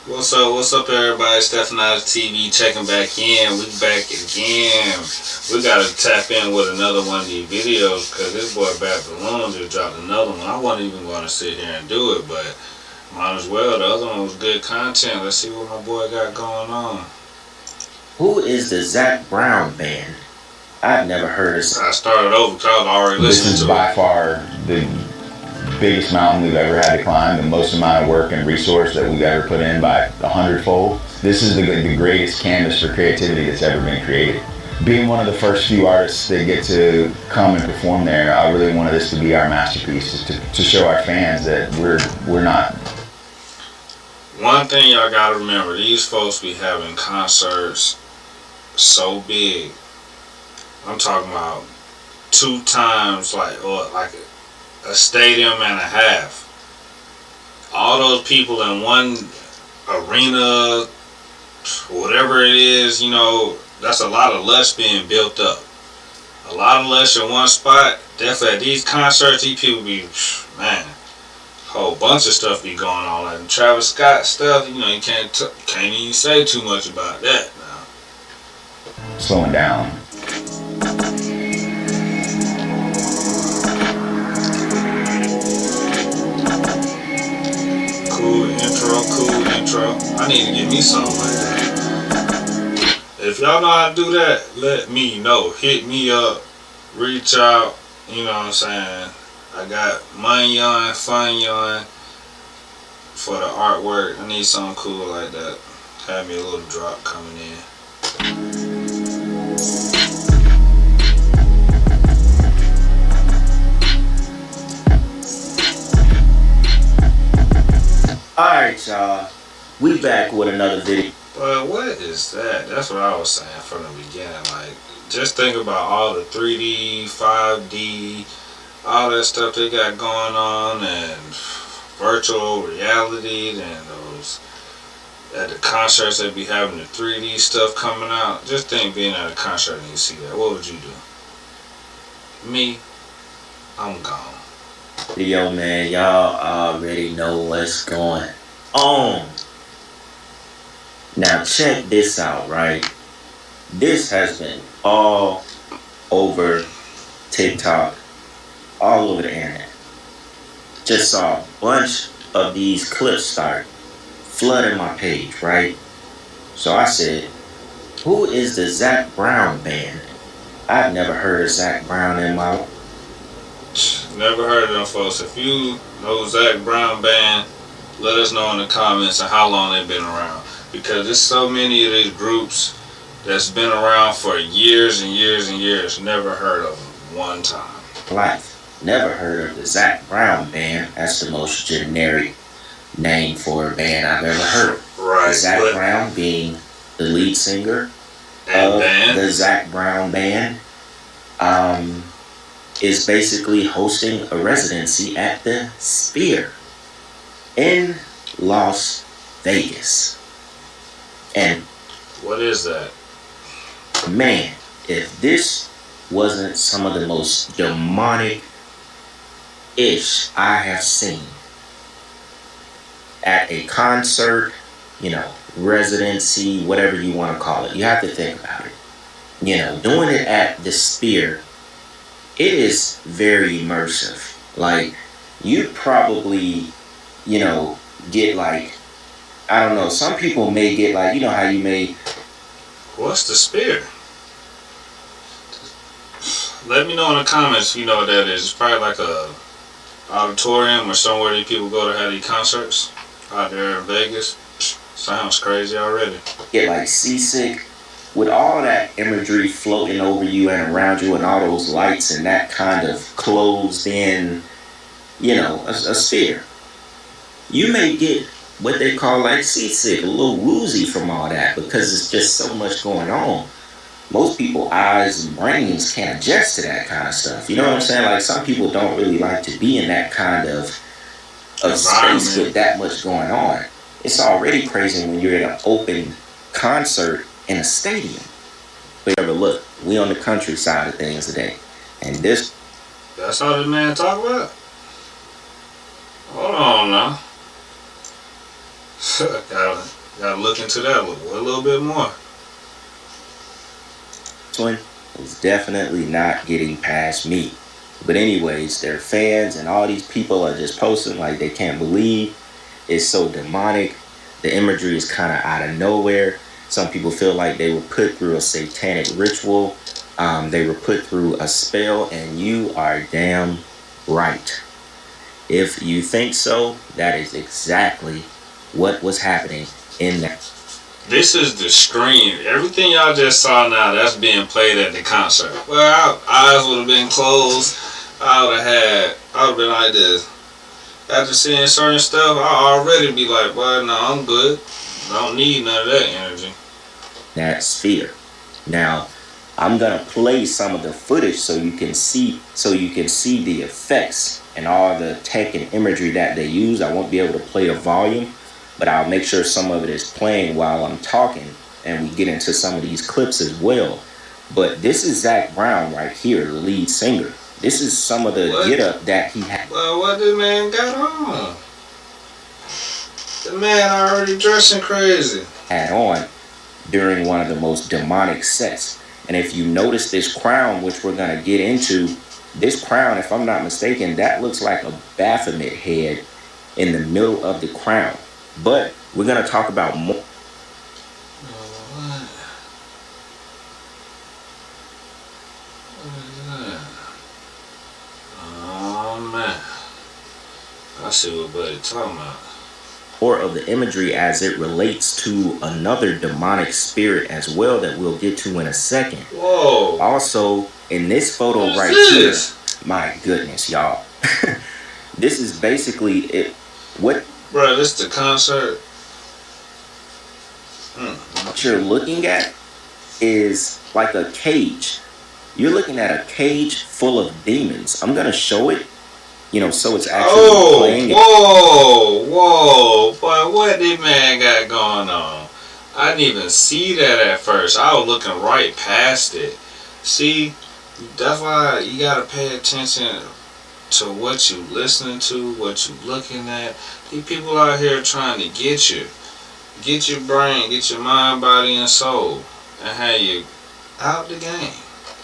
What's up, everybody? Stephani's TV checking back in. We back again. We gotta tap in with another one of these videos because this boy Bad Balloon just dropped another one. I wasn't even gonna sit here and do it, but might as well. The other one was good content. Let's see what my boy got going on. Who is the Zac Brown band? I've never heard of. I started over because I was already This listening is to by it. far the biggest mountain we've ever had to climb, the most amount of work and resource that we've ever put in by 100-fold. This is the greatest canvas for creativity that's ever been created. Being one of the first few artists that get to come and perform there, I really wanted this to be our masterpiece, to show our fans that we're not. One thing y'all gotta remember: these folks be having concerts so big. I'm talking about 2 times, like a stadium and a half. All those people in one arena, whatever it is, that's a lot of lush being built up. A lot of lush in one spot. Definitely at these concerts, these people be, man, whole bunch of stuff be going on. Like the Travis Scott stuff, you can't even say too much about that now. Slowing down. Cool intro. I need to get me something like that. If y'all know how to do that, let me know. Hit me up, reach out, you know what I'm saying? I got money on, fun on for the artwork. I need something cool like that. Have me a little drop coming in. Alright, y'all. We back with another video. But what is that? That's what I was saying from the beginning. Like, just think about all the 3D, 5D, all that stuff they got going on, and virtual reality, and those at the concerts they be having the 3D stuff coming out. Just think being at a concert and you see that. What would you do? Me, I'm gone. Yo, man, y'all already know what's going on. Now, check this out, right? This has been all over TikTok, all over the internet. Just saw a bunch of these clips start flooding my page, right? So I said, who is the Zac Brown band? I've never heard of Zac Brown in my life. Never heard of them folks. If you know Zac Brown band, let us know in the comments and how long they've been around. Because there's so many of these groups that's been around for years and years and years. Never heard of them one time. Life. Never heard of the Zac Brown band. That's the most generic name for a band I've ever heard. Right. Zac Brown being the lead singer of the Zac Brown band, is basically hosting a residency at the Sphere in Las Vegas. And what is that? Man, if this wasn't some of the most demonic ish I have seen at a concert, residency, whatever you want to call it, you have to think about it. Doing it at the Sphere, it is very immersive. Like, you'd probably, get like, I don't know, some people may get like, how you may. What's the Sphere? Let me know in the comments if you know what that is. It's probably like a auditorium or somewhere that people go to have these concerts out there in Vegas. Sounds crazy already. Get like seasick with all that imagery floating over you and around you and all those lights and that kind of closed in, a sphere. You may get what they call like seasick, a little woozy from all that because it's just so much going on. Most people's eyes and brains can't adjust to that kind of stuff. You know what I'm saying? Like, some people don't really like to be in that kind of space with that much going on. It's already crazy when you're at an open concert in a stadium. But look, we on the countryside of things today. And this... That's all this man talk about? Hold on now. gotta look into that a little bit more. This one was definitely not getting past me. But anyways, their fans and all these people are just posting like they can't believe it's so demonic. The imagery is kind of out of nowhere. Some people feel like they were put through a satanic ritual. They were put through a spell, and you are damn right. If you think so, that is exactly what was happening in that. This is the screen. Everything y'all just saw now, that's being played at the concert. Well, our eyes would have been closed. I would have been like this. After seeing certain stuff, I already be like, well, no, I'm good. I don't need none of that energy. That sphere. Now, I'm gonna play some of the footage so you can see the effects and all the tech and imagery that they use. I won't be able to play the volume, but I'll make sure some of it is playing while I'm talking, and we get into some of these clips as well. But this is Zac Brown right here, the lead singer. This is some of the get-up that he had. Well, what this man got on? The man already dressing crazy. Had on during one of the most demonic sets. And if you notice this crown, which we're going to get into, this crown, if I'm not mistaken, that looks like a Baphomet head in the middle of the crown. But we're going to talk about more. Oh, man. I see what Buddy talking about. Or of the imagery as it relates to another demonic spirit as well that we'll get to in a second. Whoa. Also, in this photo here, my goodness, y'all. This is basically it. What? Bro, this the concert. What you're looking at is like a cage. You're looking at a cage full of demons. I'm gonna show it. So it's actually playing. Whoa, boy, what this man got going on? I didn't even see that at first. I was looking right past it. See, that's why you gotta pay attention to what you listening to, what you looking at. These people out here trying to get you. Get your brain, get your mind, body, and soul, and have you out the game.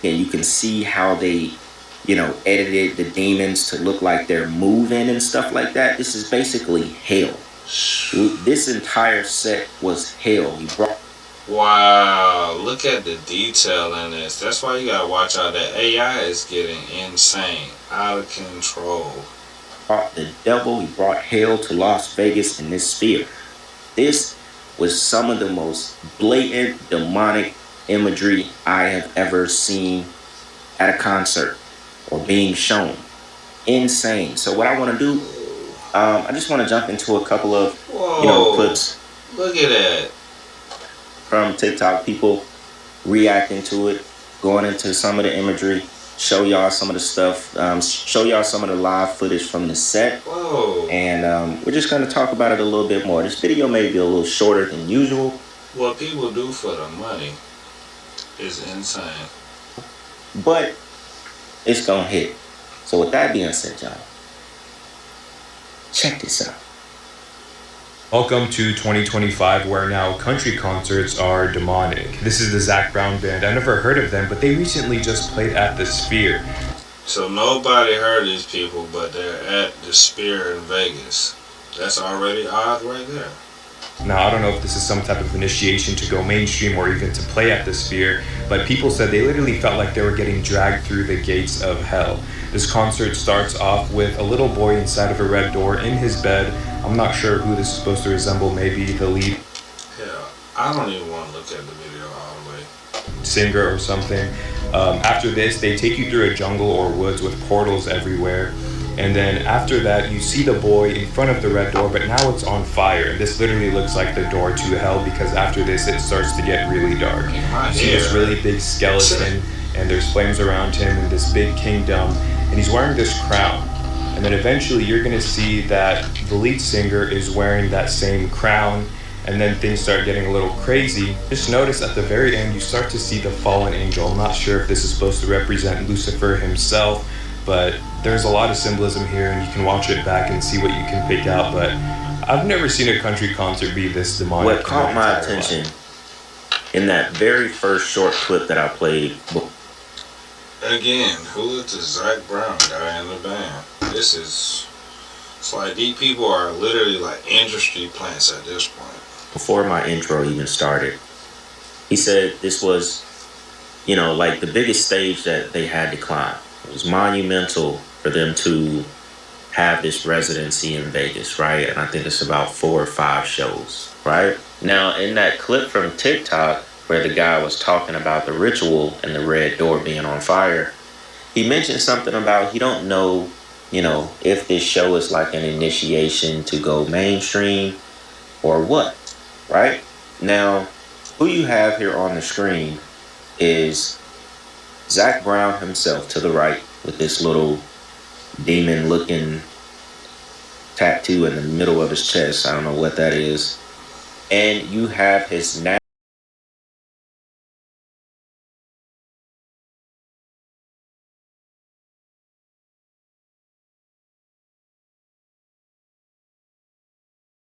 And you can see how they edited the demons to look like they're moving and stuff like that. This is basically hell. This entire set was hell. Wow, look at the detail in this. That's why you gotta watch out. That AI is getting insane, out of control. Brought the devil, he brought hell to Las Vegas in this sphere. This was some of the most blatant demonic imagery I have ever seen at a concert or being shown. Insane. So what I want to do, I just want to jump into a couple of clips. Look at that. From TikTok, people reacting to it, going into some of the imagery, show y'all some of the stuff, show y'all some of the live footage from the set. Whoa. And we're just going to talk about it a little bit more. This video may be a little shorter than usual. What people do for the money is insane. But it's gonna hit. So with that being said, y'all, check this out. Welcome to 2025, where now country concerts are demonic. This is the Zac Brown Band. I never heard of them, but they recently just played at the Sphere. So nobody heard these people, but they're at the Sphere in Vegas. That's already odd right there. Now, I don't know if this is some type of initiation to go mainstream or even to play at the Sphere, but people said they literally felt like they were getting dragged through the gates of hell. This concert starts off with a little boy inside of a red door in his bed. I'm not sure who this is supposed to resemble, maybe the lead I don't even want to look at the video all the way. Singer or something. After this, they take you through a jungle or woods with portals everywhere. And then after that, you see the boy in front of the red door, but now it's on fire. And this literally looks like the door to hell, because after this, it starts to get really dark. You see this really big skeleton, and there's flames around him in this big kingdom, and he's wearing this crown. And then eventually, you're going to see that the lead singer is wearing that same crown, and then things start getting a little crazy. Just notice at the very end, you start to see the fallen angel. I'm not sure if this is supposed to represent Lucifer himself, but there's a lot of symbolism here, and you can watch it back and see what you can pick out. But I've never seen a country concert be this demonic. What in caught my entire attention life. in that very first short clip that I played, Again, who is the Zac Brown guy in the band? It's like these people are literally like industry plants at this point. before my intro even started, he said this was, like the biggest stage that they had to climb. It was monumental for them to have this residency in Vegas, right? And I think it's about 4 or 5 shows, right? Now, in that clip from TikTok where the guy was talking about the ritual and the red door being on fire, he mentioned something about he don't know, if this show is like an initiation to go mainstream or what, right? Now, who you have here on the screen is Zac Brown himself to the right with this little demon looking tattoo in the middle of his chest. I don't know what that is. And you have his